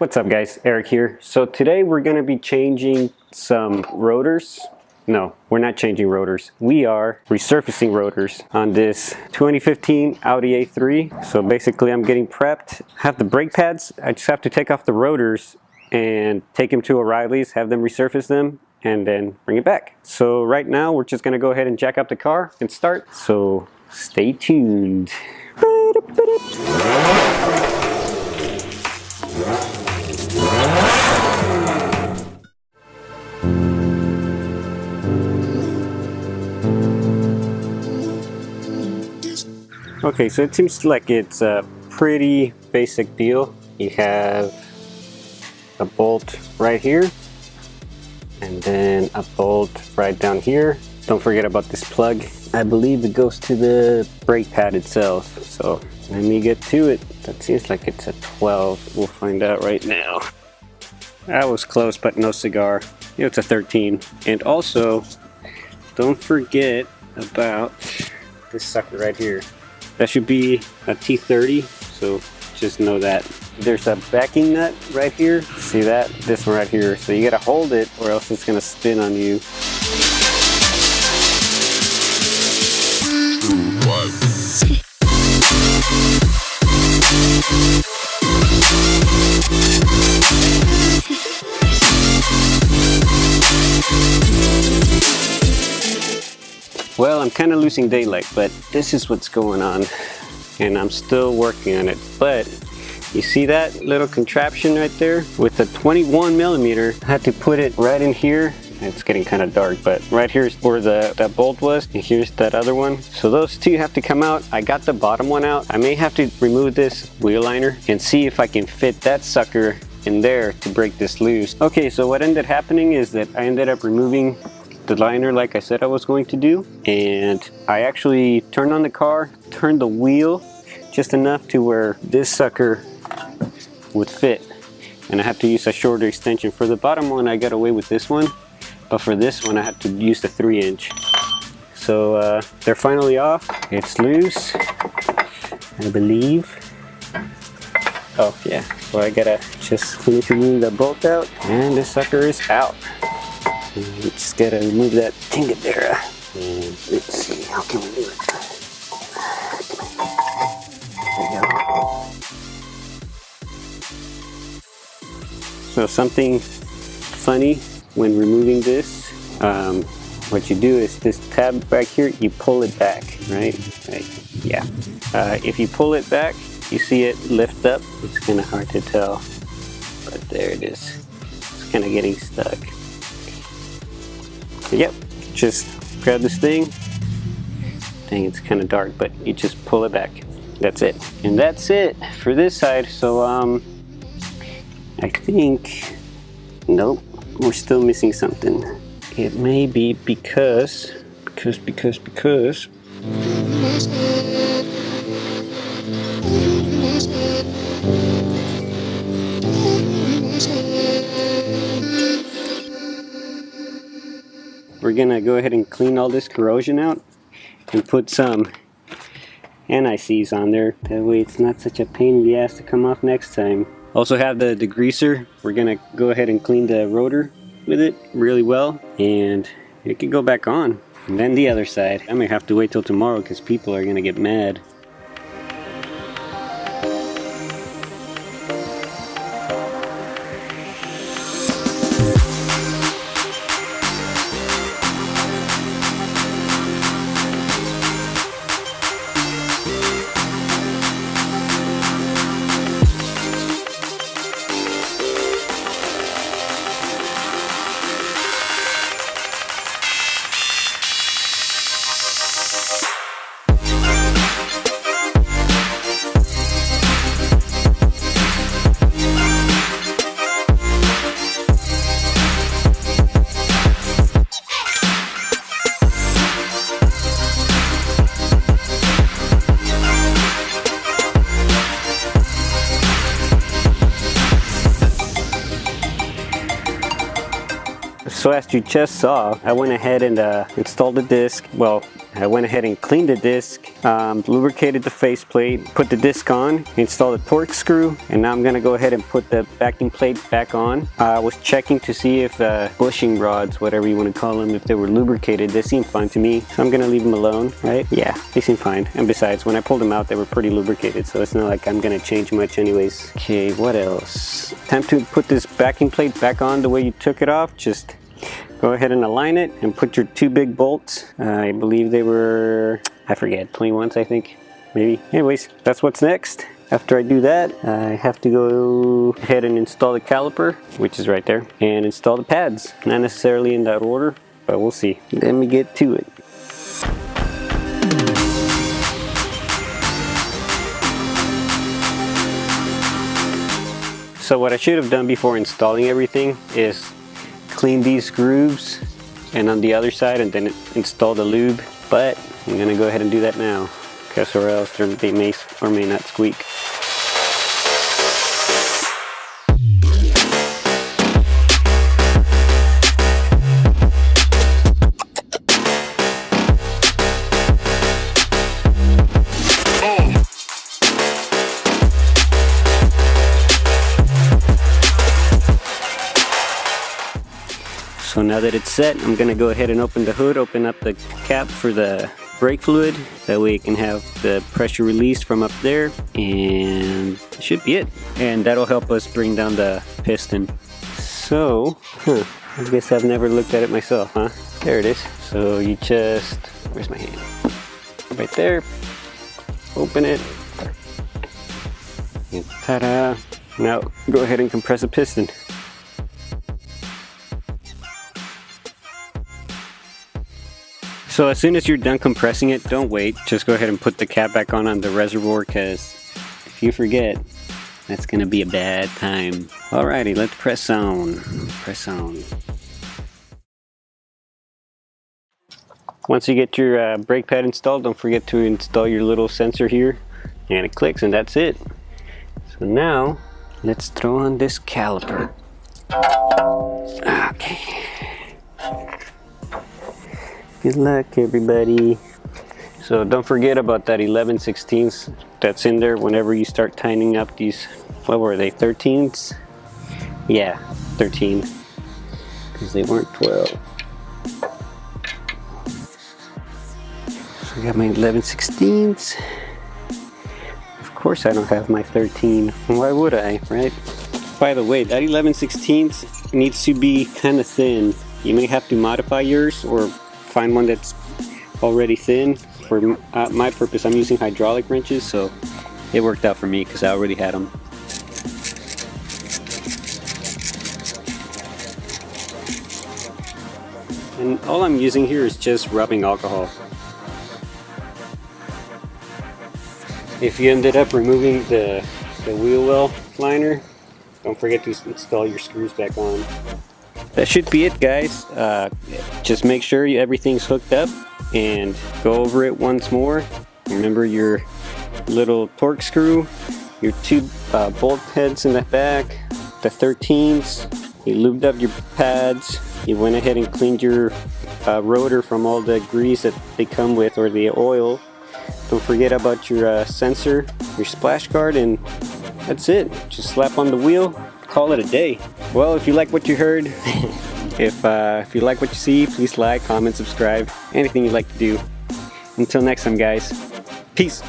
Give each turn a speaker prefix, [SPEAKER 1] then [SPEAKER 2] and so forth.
[SPEAKER 1] What's up guys, Eric here. So today we're going to be changing some rotors. No, we're not changing rotors. We are resurfacing rotors on this 2015 Audi A3. So basically I'm getting prepped. I have the brake pads. I just have to take off the rotors and take them to O'Reilly's, have them resurface them, and then bring it back. So right now we're just going to go ahead and jack up the car and start. So stay tuned. Okay, so it seems like it's a pretty basic deal. You have a bolt right here, and then a bolt right down here. Don't forget about this plug. I believe it goes to the brake pad itself. So let me get to it. That seems like it's a 12. We'll find out right now. I was close, but no cigar. It's a 13. And also, don't forget about this sucker right here. That should be a T30, so just know that. There's a backing nut right here. See that? This one right here. So you gotta hold it or else it's gonna spin on you. Well, I'm kind of losing daylight, but this is what's going on, and I'm still working on it. But you see that little contraption right there with the 21 millimeter? I had to put it right in here. It's getting kind of dark, but right here's where that bolt was, and here's that other one. So those two have to come out. I got the bottom one out. I may have to remove this wheel liner and see if I can fit that sucker in there to break this loose. Okay, so what ended up happening is that I ended up removing the liner like I said I was going to do, and I actually turned on the car, turned the wheel just enough to where this sucker would fit, and I had to use a shorter extension. For the bottom one I got away with this one, but for this one I had to use the 3-inch. So they're finally off. It's loose, I believe. Oh yeah, so I gotta just finish removing the bolt out, and this sucker is out. And we just gotta remove that tingadera. And let's see, how can we do it? There we go. So something funny when removing this, what you do is this tab back here, you pull it back, right? Yeah. If you pull it back, you see it lift up. It's kind of hard to tell, but there it is. It's kind of getting stuck. Yep, just grab this thing. Dang, it's kind of dark, but you just pull it back. That's it. And that's it for this side. So I think, nope, we're still missing something. It may be because we're gonna go ahead and clean all this corrosion out and put some anti-seize on there. That way it's not such a pain in the ass to come off next time. Also have the degreaser. We're gonna go ahead and clean the rotor with it really well, and it can go back on. And then the other side. I may have to wait till tomorrow because people are gonna get mad. So as you just saw, I went ahead and installed the disc. Well, I went ahead and cleaned the disc, lubricated the faceplate, put the disc on, installed a torque screw, and now I'm gonna go ahead and put the backing plate back on. I was checking to see if bushing rods, whatever you want to call them, if they were lubricated. They seem fine to me, so I'm gonna leave them alone, right? Yeah, they seem fine. And besides, when I pulled them out, they were pretty lubricated, so it's not like I'm gonna change much anyways. Okay, what else? Time to put this backing plate back on the way you took it off. Just go ahead and align it and put your 2 big bolts. I believe they were, I forget, 21s I think, maybe. Anyways, that's what's next. After I do that, I have to go ahead and install the caliper, which is right there, and install the pads. Not necessarily in that order, but we'll see. Let me get to it. So what I should have done before installing everything is clean these grooves and on the other side, and then install the lube, but I'm gonna go ahead and do that now, because or else they may or may not squeak. So now that it's set, I'm gonna go ahead and open the hood, open up the cap for the brake fluid. That way it can have the pressure released from up there, and that should be it. And that'll help us bring down the piston. So, I guess I've never looked at it myself, huh? There it is. So you just, where's my hand? Right there. Open it. And ta-da. Now go ahead and compress the piston. So as soon as you're done compressing it, don't wait. Just go ahead and put the cap back on the reservoir, because if you forget, that's gonna be a bad time. Alrighty, let's press on. Press on. Once you get your brake pad installed, don't forget to install your little sensor here, and it clicks, and that's it. So now, let's throw on this caliper. Okay. Good luck, everybody. So don't forget about that 11/16 that's in there whenever you start tightening up these, what were they, 13s? Yeah, 13, because they weren't 12. So I got my 11/16. Of course I don't have my 13. Why would I, right? By the way, that 11/16 needs to be kind of thin. You may have to modify yours or find one that's already thin. For my purpose, I'm using hydraulic wrenches, so it worked out for me because I already had them. And all I'm using here is just rubbing alcohol. If you ended up removing the wheel well liner, don't forget to install your screws back on. That should be it, guys. Just make sure everything's hooked up and go over it once more. Remember your little torque screw, your 2 bolt heads in the back, the 13s. You lubed up your pads. You went ahead and cleaned your rotor from all the grease that they come with, or the oil. Don't forget about your sensor, your splash guard, and that's it. Just slap on the wheel, call it a day. Well, if you like what you heard, if you like what you see, please like, comment, subscribe, anything you'd like to do. Until next time, guys. Peace.